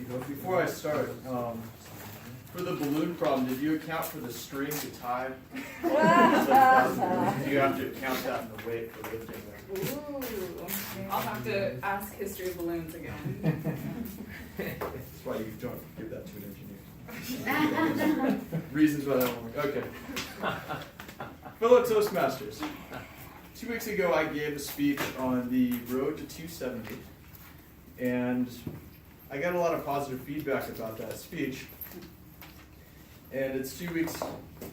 Before I start, for the balloon problem, did you account for the string to tie? Do you have to count that in the weight for lifting them? Ooh, I'll have to ask history of balloons again. That's why you don't give that to an engineer. Reasons why that won't work. Okay. Fellow Toastmasters, 2 weeks ago I gave a speech on the road to 270, and I got a lot of positive feedback about that speech. And it's 2 weeks.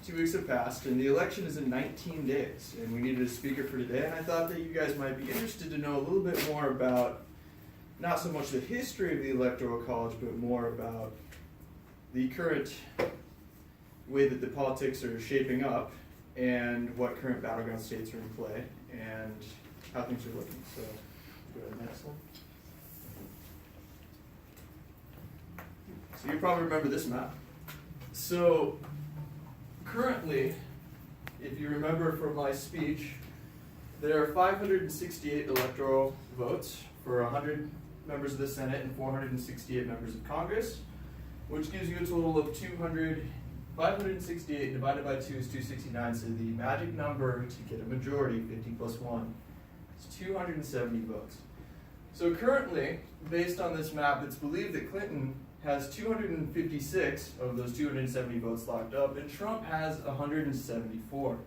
2 weeks have passed, and the election is in 19 days. And we needed a speaker for today. And I thought that you guys might be interested to know a little bit more about not so much the history of the Electoral College, but more about the current way that the politics are shaping up, and what current battleground states are in play, and how things are looking. So, go to the next one. So you probably remember this map. So currently, if you remember from my speech, there are 568 electoral votes for 100 members of the Senate and 468 members of Congress, which gives you a total of 568 divided by 2 is 269, so the magic number to get a majority, 50 plus 1, is 270 votes. So currently, based on this map, it's believed that Clinton has 256 of those 270 votes locked up, and Trump has 174.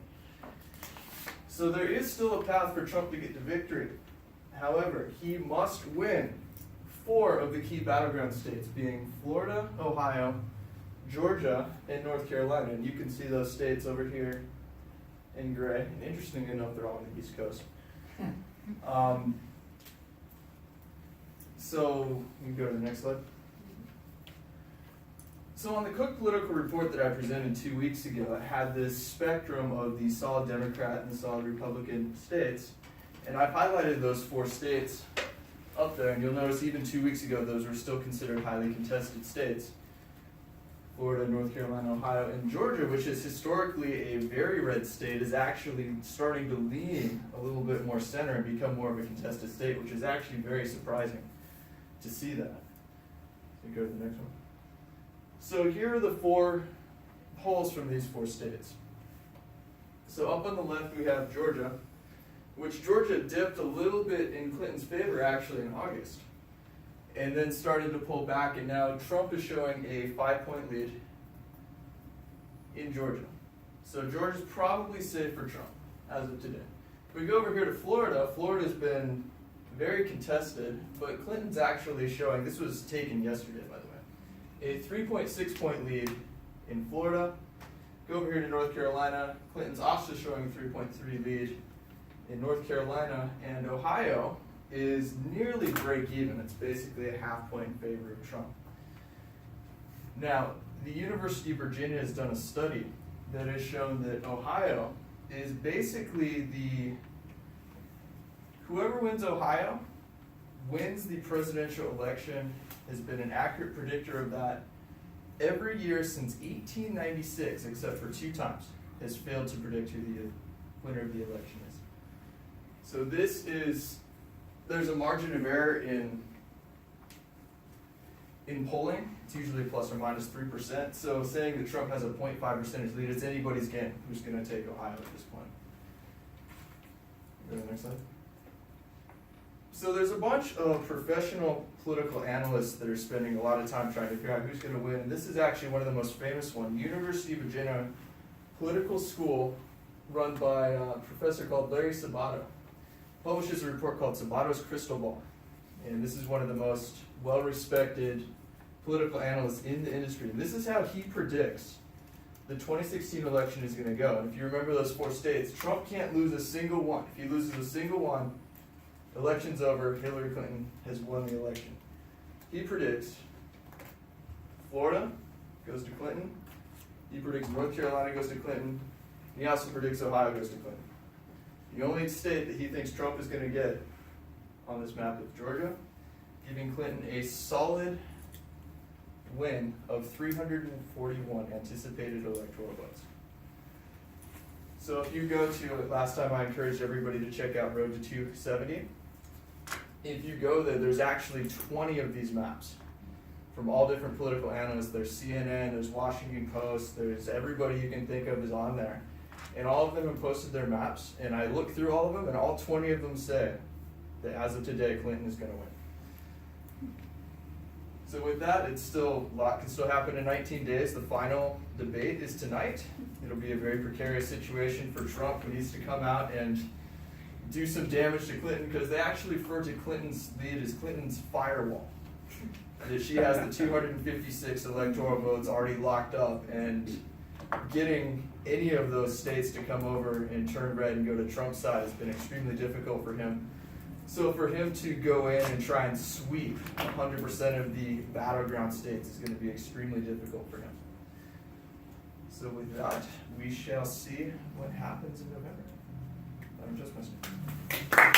So there is still a path for Trump to get to victory. However, he must win 4 of the key battleground states, being Florida, Ohio, Georgia, and North Carolina. And you can see those states over here in gray. And interestingly enough, they're all on the East Coast. So we can go to the next slide. So on the Cook Political Report that I presented 2 weeks ago, I had this spectrum of the solid Democrat and the solid Republican states, and I've highlighted those 4 states up there, and you'll notice even 2 weeks ago those were still considered highly contested states. Florida, North Carolina, Ohio, and Georgia, which is historically a very red state, is actually starting to lean a little bit more center and become more of a contested state, which is actually very surprising to see that. So go to the next one. So here are the 4 polls from these 4 states. So up on the left we have Georgia, which Georgia dipped a little bit in Clinton's favor actually in August, and then started to pull back, and now Trump is showing a 5-point lead in Georgia. So Georgia's probably safe for Trump as of today. If we go over here to Florida, Florida's been very contested, but Clinton's actually showing, this was taken yesterday by the way, a 3.6-point lead in Florida. Go over here to North Carolina. Clinton's also showing a 3.3 lead in North Carolina, and Ohio is nearly break even. It's basically a half-point in favor of Trump. Now, the University of Virginia has done a study that has shown that Ohio is basically whoever wins Ohio wins the presidential election, has been an accurate predictor of that every year since 1896, except for 2 times, has failed to predict who the winner of the election is. So there's a margin of error in polling. It's usually plus or minus 3%. So saying that Trump has a 0.5 percentage lead, it's anybody's game who's going to take Ohio at this point. Go to the next slide. So there's a bunch of professional political analysts that are spending a lot of time trying to figure out who's going to win. And this is actually one of the most famous ones, University of Virginia Political School, run by a professor called Larry Sabato. Publishes a report called Sabato's Crystal Ball. And this is one of the most well-respected political analysts in the industry. And this is how he predicts the 2016 election is going to go. And if you remember those 4 states, Trump can't lose a single one. If he loses a single one, election's over, Hillary Clinton has won the election. He predicts Florida goes to Clinton. He predicts North Carolina goes to Clinton. He also predicts Ohio goes to Clinton. The only state that he thinks Trump is going to get on this map is Georgia, giving Clinton a solid win of 341 anticipated electoral votes. So if you go to, last time I encouraged everybody to check out Road to 270. If you go there, there's actually 20 of these maps from all different political analysts. There's CNN, there's Washington Post, there's everybody you can think of is on there. And all of them have posted their maps, and I looked through all of them, and all 20 of them say that as of today, Clinton is going to win. So with that, a lot can still happen in 19 days. The final debate is tonight. It'll be a very precarious situation for Trump, who needs to come out and do some damage to Clinton, because they actually refer to Clinton's lead as Clinton's firewall. That she has the 256 electoral votes already locked up, and getting any of those states to come over and turn red and go to Trump's side has been extremely difficult for him. So for him to go in and try and sweep 100% of the battleground states is going to be extremely difficult for him. So with that, we shall see what happens in November. I'm just messing.